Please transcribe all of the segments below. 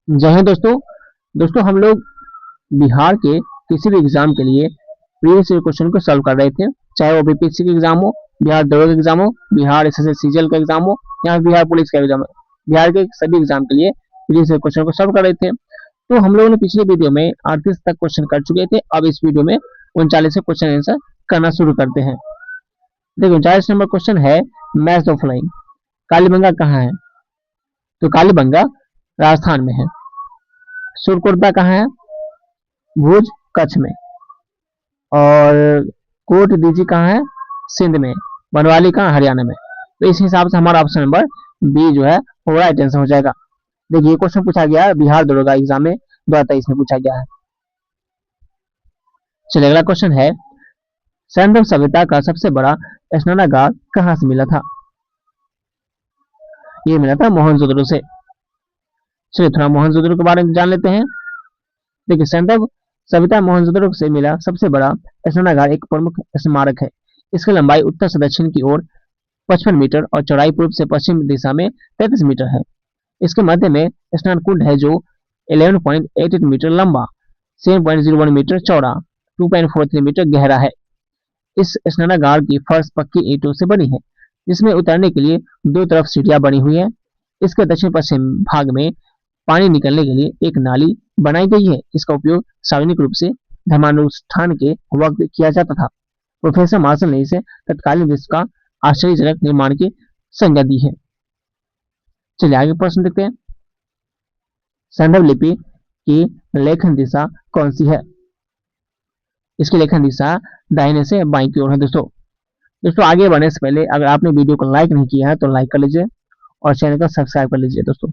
जय हिंद दोस्तों। दोस्तों हम लोग बिहार के किसी भी एग्जाम के लिए प्रीवियस ईयर क्वेश्चन को सॉल्व कर रहे थे, चाहे वो बीपीएससी का एग्जाम हो, बिहार दरोगा का एग्जाम हो, बिहार एसएससी सीजीएल का एग्जाम हो या बिहार पुलिस का एग्जाम हो। बिहार के सभी एग्जाम के लिए प्रीवियस ईयर क्वेश्चन को सॉल्व कर रहे थे। तो हम लोगों ने पिछले वीडियो में 38 तक क्वेश्चन कर चुके थे। अब इस वीडियो में 39 क्वेश्चन आंसर करना शुरू करते हैं। देखो 39 नंबर क्वेश्चन है, मैच द फॉलोइंग। कालीबंगा कहाँ है? तो कालीबंगा राजस्थान में है। सुरकुर्ता कहाँ है? भुज कच्छ में। और कोट दीजी कहाँ है? सिंध में। बनवाली कहाँ? हरियाणा में। तो इस हिसाब से हमारा ऑप्शन नंबर बी जो है वो राइट आंसर हो जाएगा। देखिए क्वेश्चन पूछा गया है बिहार दरोगा एग्जाम में 2023 में पूछा गया है। चलिए अगला क्वेश्चन है, सैंधव सभ्यता का सबसे बड़ा स्नानागार कहाँ से मिला था? ये मिला था मोहनजोदड़ो से। चलिए थोड़ा मोहनजोदड़ो के बारे में जान लेते हैं। देखिए सैंधव सभ्यता मोहनजोदड़ो से मिला सबसे बड़ा स्नानागार एक प्रमुख स्मारक है। इसकी लंबाई उत्तर से दक्षिण की ओर 55 मीटर और चौड़ाई पूर्व से पश्चिम दिशा में 33 मीटर है। इसके मध्य में स्नान कुंड है जो 11.88 मीटर लंबा, 7.01 मीटर चौड़ा, 2.43 मीटर गहरा है। इस स्नानागार की फर्श पक्की ईंटों से बनी है, जिसमें उतरने के लिए दो तरफ सीढ़ियां बनी हुई है। इसके दक्षिण पश्चिम भाग में पानी निकलने के लिए एक नाली बनाई गई है। इसका उपयोग सार्वजनिक रूप से धर्मानुष्ठान के वक्त किया जाता था। प्रोफेसर मार्शल ने इसे तत्कालीन विश्व का आश्चर्यजनक निर्माण की संज्ञा दी है। चलिए आगे प्रश्न देखते हैं, सैंधव लिपि की लेखन दिशा कौन सी है? इसकी लेखन दिशा दाहिने से बाईं की ओर है। दोस्तों आगे बढ़ने से पहले अगर आपने वीडियो को लाइक नहीं किया है तो लाइक कर लीजिए और चैनल को सब्सक्राइब कर लीजिए दोस्तों।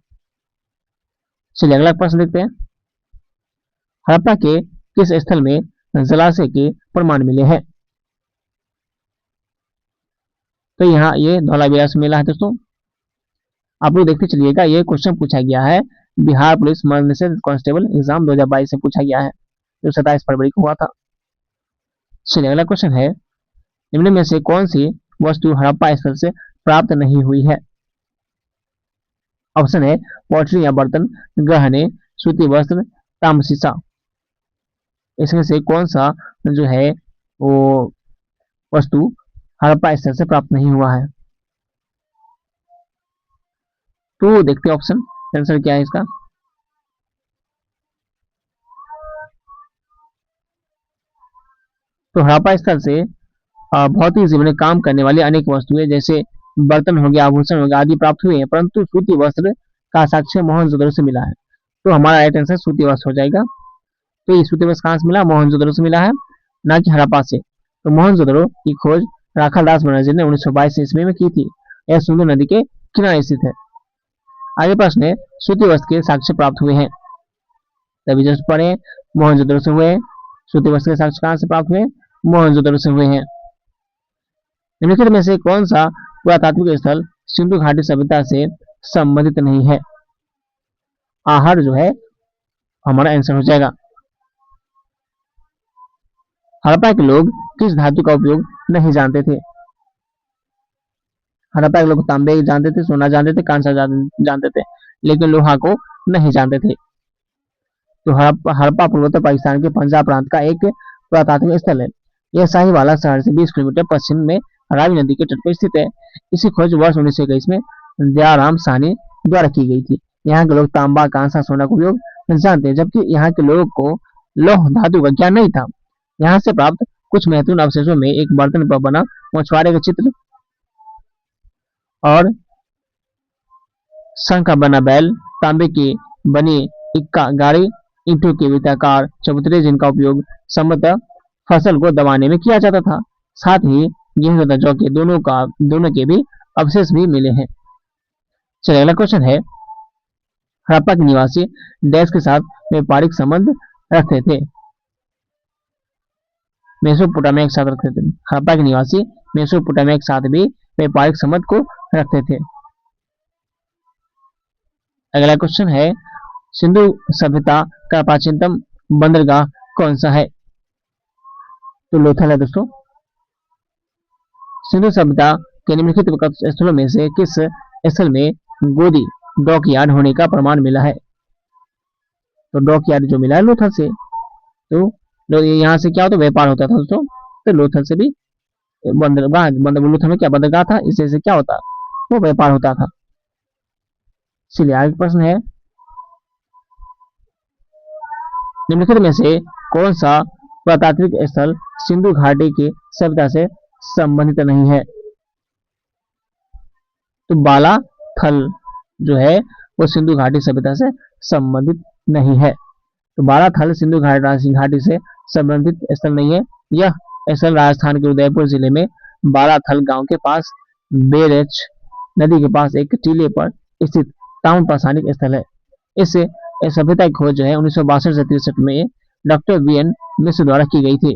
चलिए अगला प्रश्न देखते हैं, हड़प्पा के किस स्थल में जलाशय के प्रमाण मिले हैं? तो यहाँ ये धौलावीरा से मिला है। दोस्तों आप लोग देखते चलिएगा, ये क्वेश्चन पूछा गया है बिहार पुलिस महानिदेशक कांस्टेबल एग्जाम 2022 से पूछा गया है, जो 27 फरवरी को हुआ था। चलिए अगला क्वेश्चन है, निम्न में से कौन सी वस्तु हड़प्पा स्थल से प्राप्त नहीं हुई है? ऑप्शन है पॉटरी या बर्तन, गहने, सूती वस्त्र, ताम्रशीसा। इसमें से कौन सा जो है वो वस्तु हड़प्पा स्थल से प्राप्त नहीं हुआ है? तो देखते हैं ऑप्शन आंसर क्या है इसका। तो हड़प्पा स्थल से भौतिक जीवन में काम करने वाली अनेक वस्तुएं जैसे बर्तन हो गया, आभूषण हो गया आदि प्राप्त हुए हैं, परंतु सूती वस्त्र का साक्ष्य मोहनजोदड़ो से मिला है। तो हमारा राइट आंसर सूती वस्त्र हो जाएगा। तो ये सूती वस्त्र कहाँ से मिला? मोहनजोदड़ो से मिला है, ना कि हड़प्पा से। तो मोहनजोदड़ो की खोज राखालदास बनर्जी ने 1922 ईस्वी में की थी। यह सिंधु नदी के किनारे स्थित है। आगे प्रश्न है, सूती वस्त्र के साक्ष्य प्राप्त हुए हैं, तभी जस्ट पढ़े मोहनजोदड़ो से हुए। सूती वस्त्र के साक्ष्य कहाँ से प्राप्त हुए? मोहनजोदड़ो से हुए हैं। निम्नलिखित में से कौन सा पुरातात्विक स्थल सिंधु घाटी सभ्यता से संबंधित नहीं है? आहर जो है हमारा आंसर हो जाएगा। हड़प्पा के लोग किस धातु का उपयोग नहीं जानते थे? हड़प्पा के लोग तांबे जानते थे, सोना जानते थे, कांसा जानते थे, लेकिन लोहा को नहीं जानते थे। तो हड़प्पा पूर्वोत्तर पाकिस्तान के पंजाब प्रांत का एक पुरातात्विक स्थल है। यह साहिवाला शहर से 20 किलोमीटर पश्चिम में रावी नदी के तट पर स्थित है। इसी खोज वर्ष 1921 में दयाराम साहनी द्वारा की गई थी। यहाँ के लोग तांबा, कांसा, सोना का उपयोग जानते हैं, जबकि यहाँ के लोगों को लौह धातु का ज्ञान नहीं था। यहाँ से प्राप्त कुछ महत्वपूर्ण अवशेषों में एक बर्तन पर बना मछुआरे का चित्र और शंख का बना बैल, तांबे की बनी इक्का गाड़ी, ईंटों के वृत्ताकार चबूतरे जिनका उपयोग संभवतः फसल को दबाने में किया जाता था। साथ ही गेहूं तथा जौ के दोनों के भी अवशेष भी मिले हैं। चलिए अगला क्वेश्चन है, हड़प्पा के निवासी देश के साथ व्यापारिक संबंध रखते थे? मेसोपोटामिया के साथ रखते थे। हड़प्पा के निवासी मेसोपोटामिया के साथ भी व्यापारिक संबंध को रखते थे। अगला क्वेश्चन है, सिंधु सभ्यता का प्राचीनतम बंदरगाह कौन सा है? तो लोथल है दोस्तों। सिंधु सभ्यता के निम्नलिखित स्थलों में से किस स्थल में गोदी डॉकयार्ड होने का प्रमाण मिला है? तो डॉकयार्ड जो मिला है लोथल से। तो यहाँ से क्या होता है, व्यापार होता था दोस्तों। तो लोथल से भी बंदरगाह, मतलब लोथल में क्या बंदरगाह था, इससे क्या होता, वो व्यापार होता था। चलिए आगे प्रश्न है, निम्नलिखित में से कौन सा पुरातात्विक स्थल सिंधु घाटी की सभ्यता से संबंधित नहीं है? तो बालाथल जो है वो सिंधु घाटी सभ्यता से संबंधित नहीं है। तो बालाथल सिंधु घाटी से संबंधित स्थल नहीं है। यह स्थल राजस्थान के उदयपुर जिले में बालाथल गांव के पास बेरच नदी के पास एक टीले पर स्थित ताम्रपाषाणिक स्थल है। इस सभ्यता की खोज जो है 1962 से 63 में डॉक्टर वीएन मिश्र द्वारा की गई थी।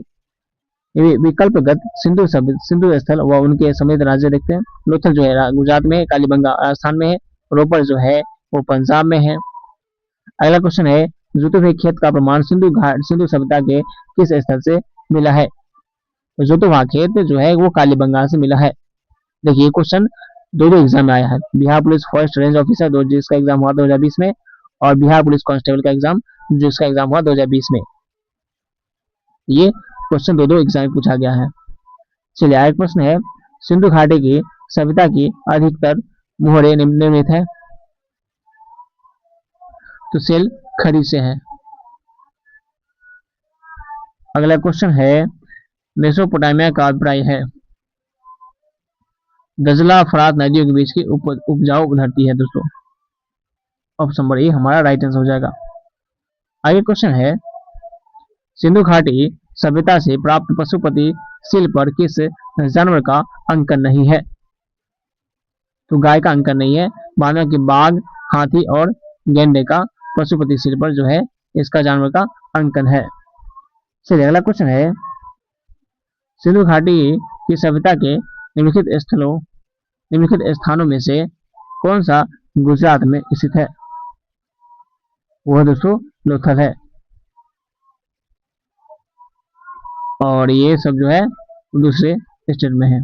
विकल्पगत सिंधु स्थल व उनके समेत राज्य देखते हैं। लोथल जो है गुजरात में है, कालीबंगा राजस्थान में है, रोपर जो है वो पंजाब में है। अगला क्वेश्चन है, जुते हुए खेत का प्रमाण सिंधु सभ्यता के किस स्थल से मिला है? तो जुते हुआ खेत जो है वो कालीबंगा से मिला है। देखिए क्वेश्चन दो एग्जाम में आया है। Bihar police forest range officer जिसका एग्जाम हुआ 2020 में, और बिहार पुलिस कांस्टेबल का एग्जाम जिसका एग्जाम हुआ 2020 में। ये क्वेश्चन दो एग्जाम में पूछा गया है। चलिए आगे प्रश्न है, सिंधु घाटी की सभ्यता की अधिकतर मोहरे निम्नलिखित है। तो सेल खड़ी से है। अगला क्वेश्चन है, मेसोपोटामिया का अभिप्राय है। दजला फरात नदियों के बीच की उपजाऊ धरती है दोस्तों। ऑप्शन नंबर ए हमारा राइट आंसर हो जाएगा। आगे क्वेश्चन है, सिंधु घाटी सभ्यता से प्राप्त पशुपति शिल्प पर किस जानवर का अंकन नहीं है? तो गाय का अंकन नहीं है, मानो कि बाघ, हाथी और गेंडे का पशुपति शिल्प पर जो है इसका जानवर का अंकन है। चलिए अगला क्वेश्चन है, सिंधु घाटी की सभ्यता के निम्नलिखित स्थानों में से कौन सा गुजरात में स्थित है? वह दोस्तों लोथल है। और ये सब जो है दूसरे स्टेट में है।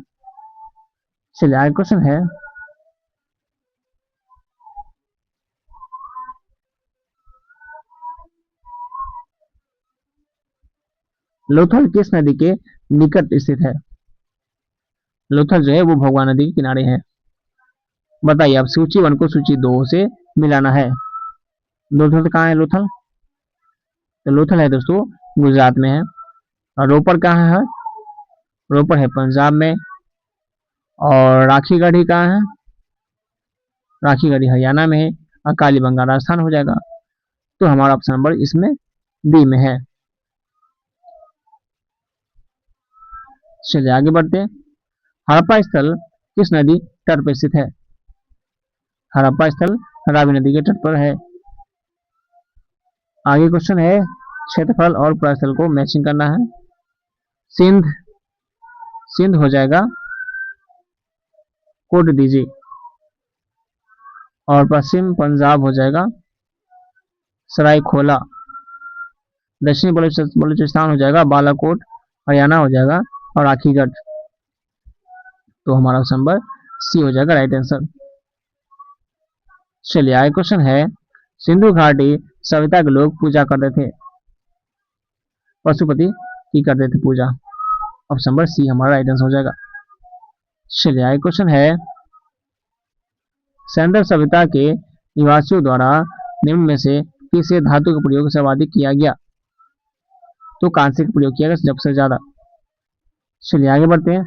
चलिए आगे क्वेश्चन है, लोथल किस नदी के निकट स्थित है? लोथल जो है वो भगवान नदी के किनारे है। बताइए, अब सूची 1 को सूची 2 से मिलाना है। लोथल कहाँ है? लोथल तो लोथल है दोस्तों गुजरात में है। और रोपर कहाँ है? रोपर है पंजाब में। और राखीगढ़ी कहाँ है? राखीगढ़ी हरियाणा में है। और कालीबंगा राजस्थान हो जाएगा। तो हमारा ऑप्शन नंबर इसमें बी में है। चलिए आगे बढ़ते हैं, हड़प्पा स्थल किस नदी तट पर स्थित है? हड़प्पा स्थल रावी नदी के तट पर है। आगे क्वेश्चन है, क्षेत्रफल और प्रस्थल को मैचिंग करना है। सिंध सिंध हो जाएगा कोट दीजिए। और पश्चिम पंजाब हो जाएगा सरायखोला। दक्षिणी बलूचिस्तान हो जाएगा बालाकोट। हरियाणा हो जाएगा और राखीगढ़। तो हमारा ऑप्शन नंबर सी हो जाएगा राइट आंसर। चलिए आगे क्वेश्चन है, सिंधु घाटी सभ्यता के लोग पूजा करते थे, पशुपति की करते थे पूजा। ऑप्शन नंबर सी हमारा राइट आंसर हो जाएगा। चलिए आगे क्वेश्चन है, सैंडल सभ्यता के निवासियों द्वारा निम्न में से किस धातु का प्रयोग सर्वाधिक किया गया? तो कांस्य का प्रयोग किया गया सबसे ज्यादा। चलिए आगे बढ़ते हैं,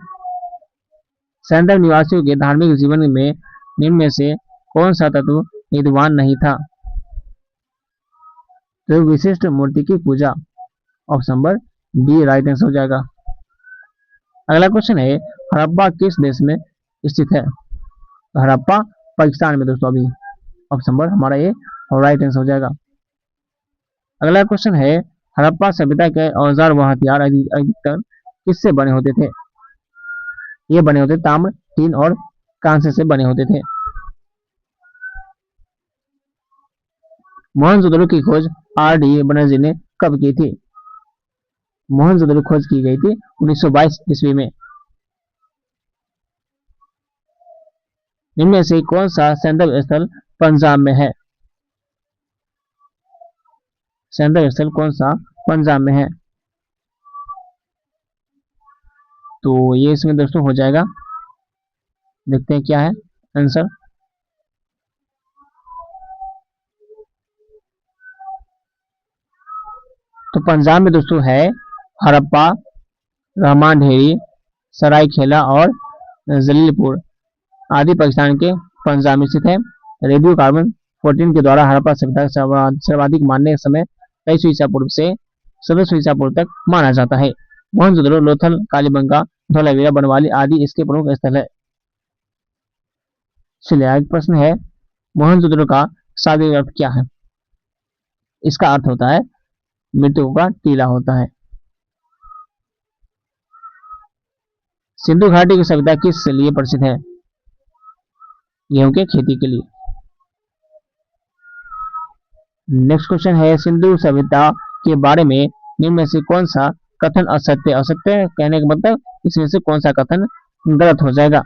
सैंडल निवासियों के धार्मिक जीवन में निम्न में से कौन सा तत्व विद्वान नहीं था? तो विशिष्ट मूर्ति की पूजा। Option number B right answer हो जाएगा। अगला क्वेश्चन है, हड़प्पा किस देश में स्थित है? तो हड़प्पा पाकिस्तान में दोस्तों अभी। ऑप्शन नंबर हमारा ये राइट आंसर हो जाएगा। अगला क्वेश्चन है, हड़प्पा सभ्यता के औजार व हथियार अधिकतर किससे बने होते थे? ये बने होते ताम्र, टीन और कांसे से बने होते थे। मोहनजोदड़ो की खोज आर.डी. बनर्जी ने कब की थी? मोहनजोदड़ो खोज की गई थी 1922 ईस्वी में। इनमें से कौन सा सैंडल स्थल पंजाब में है? सेंट्रल स्थल कौन सा पंजाब में है? तो ये इसमें दोस्तों हो जाएगा, देखते हैं क्या है आंसर। तो पंजाब में दोस्तों है हड़प्पा, रहमान ढेरी, सरायखेला और जलीलपुर आदि पाकिस्तान के पंजाब में स्थित है। रेडियो कार्बन 14 के द्वारा हड़प्पा सभ्यता सर्वाधिक मानने के समय 2300 ईसा पूर्व से 1700 ईसा पूर्व तक माना जाता है। मोहनजोदड़ो, लोथल, कालीबंगा, धोलावीरा, बनवाली आदि इसके प्रमुख स्थल है। चलिए आगे प्रश्न है, मोहनजोदड़ो का शाब्दिक अर्थ क्या है? इसका अर्थ होता है मृतकों का टीला होता है। सिंधु घाटी की सभ्यता किस लिए प्रसिद्ध है? गेहूं के खेती के लिए। नेक्स्ट क्वेश्चन है, सिंधु सभ्यता के बारे में निम्न में से कौन सा कथन असत्य? असत्य कहने का मतलब इसमें से कौन सा कथन गलत हो जाएगा?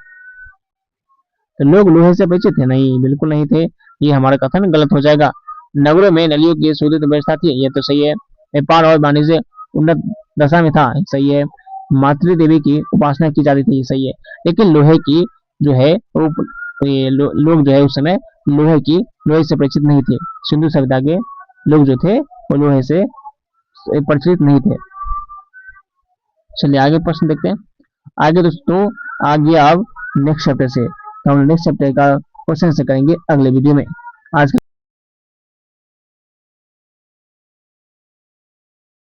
तो लोग लोहे से परिचित थे? नहीं, बिल्कुल नहीं थे, ये हमारा कथन गलत हो जाएगा। नगरों में नलियों की सुदृढ़ व्यवस्था थी, ये तो सही है। व्यापार और वाणिज्य उन्नत दशा में था, सही है। मातृ देवी की उपासना की जाती थी, सही है। लेकिन लोहे की जो है वो लोग जो है उस समय लोहे से परिचित नहीं थे। सिंधु सभ्यता के लोग जो थे वो लोहे से परिचित नहीं थे। चलिए आगे प्रश्न देखते हैं। आगे दोस्तों आगे अब नेक्स्ट चैप्टर से, तो हम नेक्स्ट चैप्टर का क्वेश्चन से करेंगे अगले वीडियो में। आज